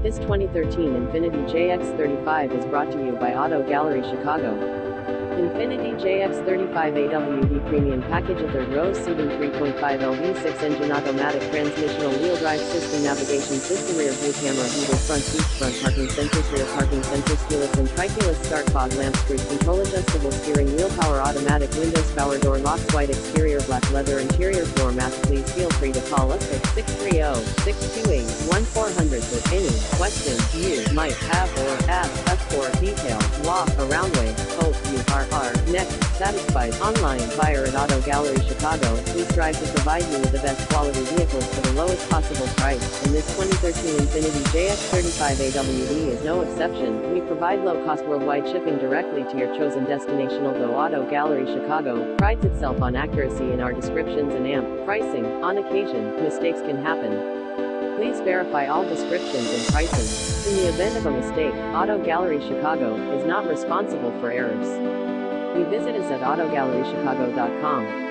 This 2013 Infiniti JX35 is brought to you by Auto Gallery Chicago. Infiniti JX35 AWD Premium Package, a third row seating, 3.5 lv 6-engine automatic transmissional wheel drive system, navigation system, rear view camera, heated front seats, front parking sensors, rear parking sensors, keyless and tri-keyless start, fog lamps, cruise control, adjustable steering wheel, power automatic windows, power door locks, white exterior, black leather interior, floor mats. Please feel free to call us at 630-628-1400 with any questions you might have or ask us for detailed walk around way. Hope you are next satisfied. Online buyer at Auto Gallery Chicago. We strive to provide you with the best quality vehicles for the lowest possible price, and this 2013 Infiniti JX35 AWD is no exception. We provide low-cost worldwide shipping directly to your chosen destination. Although Auto Gallery Chicago prides itself on accuracy in our descriptions and pricing, on occasion, mistakes can happen. Please verify all descriptions and prices. In the event of a mistake, Auto Gallery Chicago is not responsible for errors. We visit us at autogallerychicago.com.